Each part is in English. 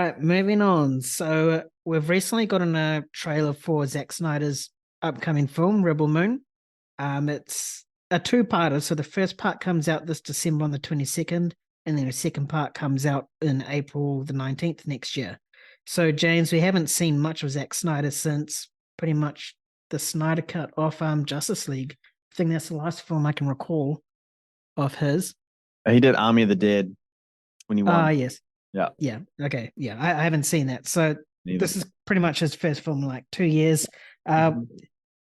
right, moving on. So we've recently gotten a trailer for Zack Snyder's upcoming film, Rebel Moon. It's a two-parter. So the first part comes out this December on the 22nd, and then the second part comes out in April the 19th next year. So James, we haven't seen much of Zack Snyder since pretty much the Snyder Cut of Justice League. I think that's the last film I can recall of his. He did Army of the Dead Ah, 21. yes. Yeah, Yeah. Okay. Yeah. I haven't seen that. So neither. this is pretty much his first film in like 2 years. Uh, Mhm.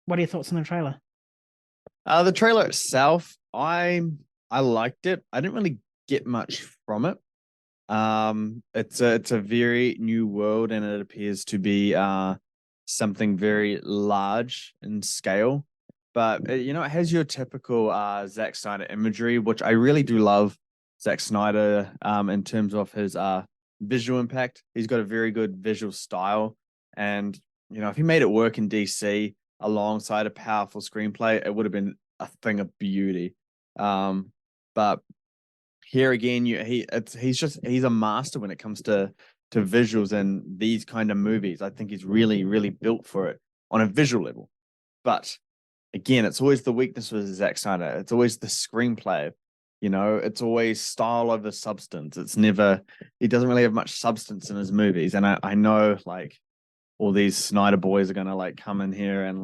what are your thoughts on the trailer? The trailer itself, I liked it. I didn't really get much from it. It's a very new world, and it appears to be something very large in scale. But it has your typical Zack Snyder imagery, which I really do love. Zack Snyder, in terms of his visual impact, he's got a very good visual style, and if he made it work in DC alongside a powerful screenplay, it would have been a thing of beauty. But here again, he's a master when it comes to visuals and these kind of movies. I think he's really, really built for it on a visual level. But again, it's always the weakness with Zack Snyder. It's always the screenplay. It's always style over substance. It's never he doesn't really have much substance in his movies. And I know like all these Snyder boys are gonna like come in here and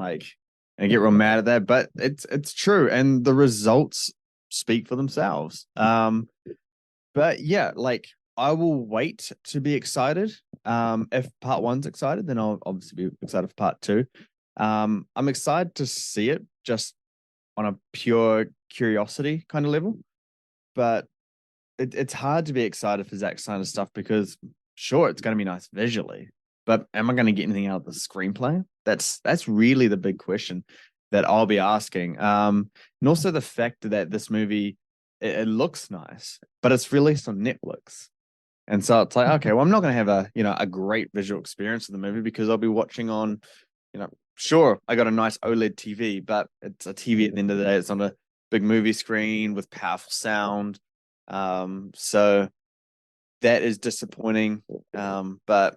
get real mad at that, but it's true, and the results speak for themselves. But yeah, like I will wait to be excited. If part one's excited, then I'll obviously be excited for part two. I'm excited to see it just on a pure curiosity kind of level, but it's hard to be excited for Zack Snyder stuff because sure, it's going to be nice visually, but am I going to get anything out of the screenplay? That's really the big question that I'll be asking. And also the fact that this movie it looks nice, but it's released on Netflix. And so it's like, okay, well, I'm not going to have a great visual experience of the movie because I'll be watching on, sure, I got a nice OLED TV, but it's a TV at the end of the day. It's on a big movie screen with powerful sound. So that is disappointing. But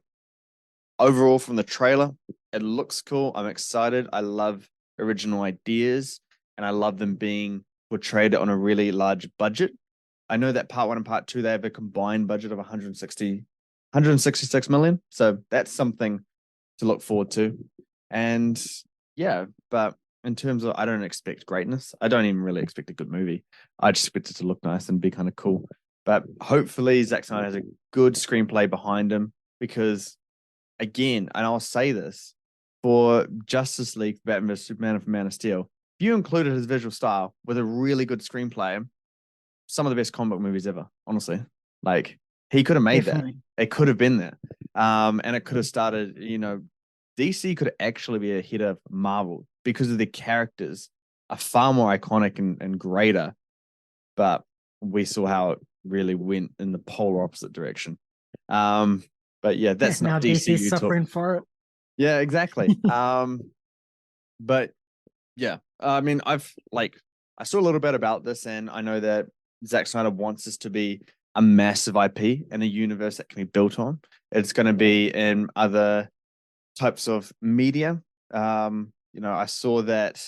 overall, from the trailer, it looks cool. I'm excited. I love original ideas, and I love them being portrayed on a really large budget. I know that part one and part two, they have a combined budget of 166 million. So that's something to look forward to. And yeah, but in terms of, I don't expect greatness. I don't even really expect a good movie. I just expect it to look nice and be kind of cool. But hopefully, Zack Snyder has a good screenplay behind him because, again, and I'll say this for Justice League, Batman vs Superman, and for Man of Steel, if you included his visual style with a really good screenplay, some of the best comic book movies ever, honestly. Like he could have made that. Definitely. It could have been there. And it could have started, DC could actually be ahead of Marvel because of the characters are far more iconic and greater. But we saw how it really went in the polar opposite direction. Um, but yeah, Yeah. that's Now not DC's DCU talk. suffering for it. Yeah, exactly. But yeah, I mean, I saw a little bit about this, and I know that Zack Snyder wants this to be a massive IP and a universe that can be built on. It's going to be in other types of media. I saw that,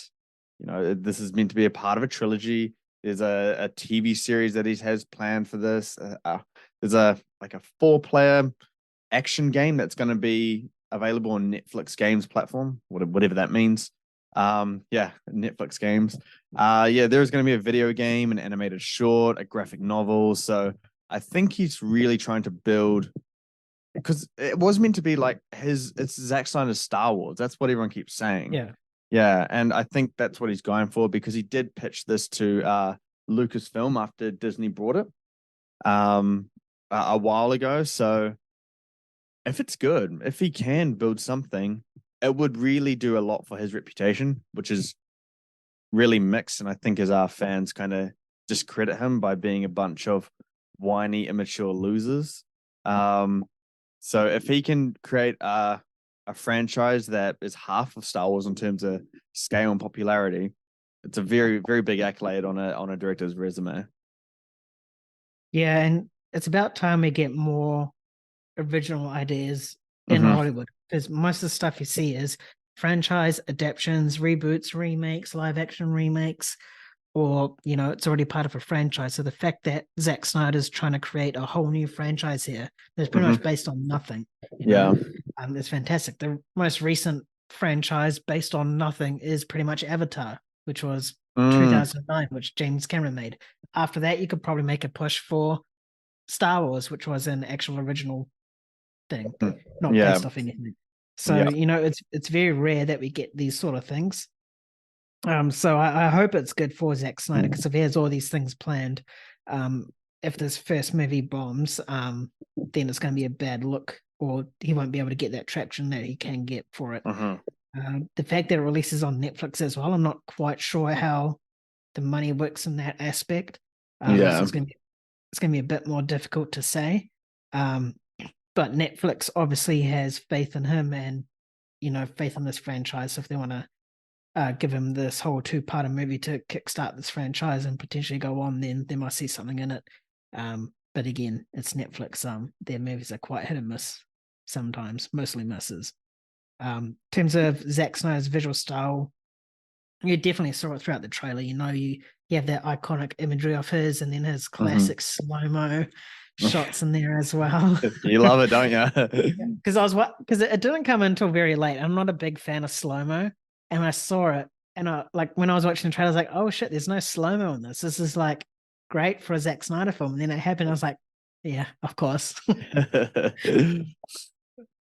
this is meant to be a part of a trilogy. There's a TV series that he has planned for this. There's a 4-player action game that's going to be available on Netflix games platform, whatever that means. Yeah, Netflix games. Yeah, there's going to be a video game, an animated short, a graphic novel. So I think he's really trying to build because it was meant to be like it's Zack Snyder's Star Wars. That's what everyone keeps saying. Yeah. Yeah, and I think that's what he's going for because he did pitch this to Lucasfilm after Disney brought it a while ago. So if it's good, if he can build something, it would really do a lot for his reputation, which is really mixed. And I think as our fans kind of discredit him by being a bunch of whiny, immature losers. Um, so if he can create a franchise that is half of Star Wars in terms of scale and popularity, it's a very, very big accolade on a director's resume. Yeah. And it's about time we get more original ideas in Hmm. Hollywood, because most of the stuff you see is franchise adaptations, reboots, remakes, live action remakes, or it's already part of a franchise. So the fact that Zack Snyder's trying to create a whole new franchise here that's pretty much Hmm. based on nothing, Yeah. it's fantastic. The most recent franchise based on nothing is pretty much Avatar, which was Mm. 2009, which James Cameron made. After that, you could probably make a push for Star Wars, which was an actual original thing, Mm. not Yeah. based off anything. So, Yeah. it's very rare that we get these sort of things. So I hope it's good for Zack Snyder, because if he has all these things planned, um, if this first movie bombs, then it's going to be a bad look, or he won't be able to get that traction that he can get for it. Uh-huh. The fact that it releases on Netflix as well, I'm not quite sure how the money works in that aspect. So Yeah. it's gonna be a bit more difficult to say. Um, but Netflix obviously has faith in him, and faith in this franchise. So if they want to give him this whole two-part movie to kickstart this franchise and potentially go on, then they might see something in it. But again, it's Netflix. Their movies are quite hit and miss sometimes, mostly misses. In terms of Zack Snyder's visual style, you definitely saw it throughout the trailer. You have that iconic imagery of his, and then his Hmm. classic slow-mo shots in there as well. You love it, don't you? Because because it didn't come in until very late. I'm not a big fan of slow-mo, and I saw it, and I like when I was watching the trailer, I was like, oh shit, there's no slow-mo in this. This is like great for a Zack Snyder film. And then it happened. I was like, yeah, of course.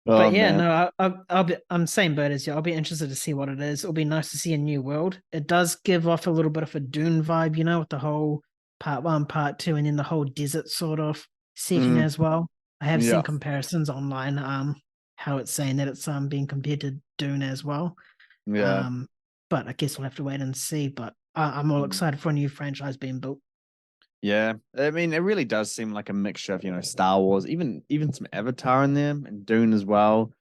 Oh But yeah, man. no, I'm same boat as you. I'll be interested to see what it is. It'll be nice to see a new world. It does give off a little bit of a Dune vibe, with the whole part one, part two, and then the whole desert sort of setting Mm, as well. I have seen yeah. comparisons online, how it's saying that it's being compared to Dune as well. Yeah. Um, but I guess we'll have to wait and see. But I'm all Mm. excited for a new franchise being built. Yeah. I mean, it really does seem like a mixture of, Star Wars, even some Avatar in there and Dune as well.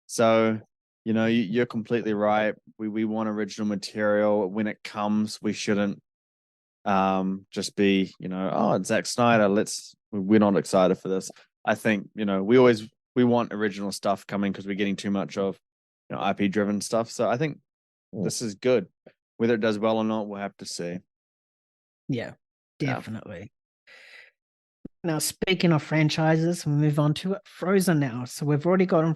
So, you're completely right. We want original material. When it comes, we shouldn't just be, oh, it's Zack Snyder. We're not excited for this. I think, we want original stuff coming because we're getting too much of, IP driven stuff. So I think this is good. Whether it does well or not, we'll have to see. Yeah, Yeah. definitely. Now, speaking of franchises, we move on to Frozen now. So we've already gotten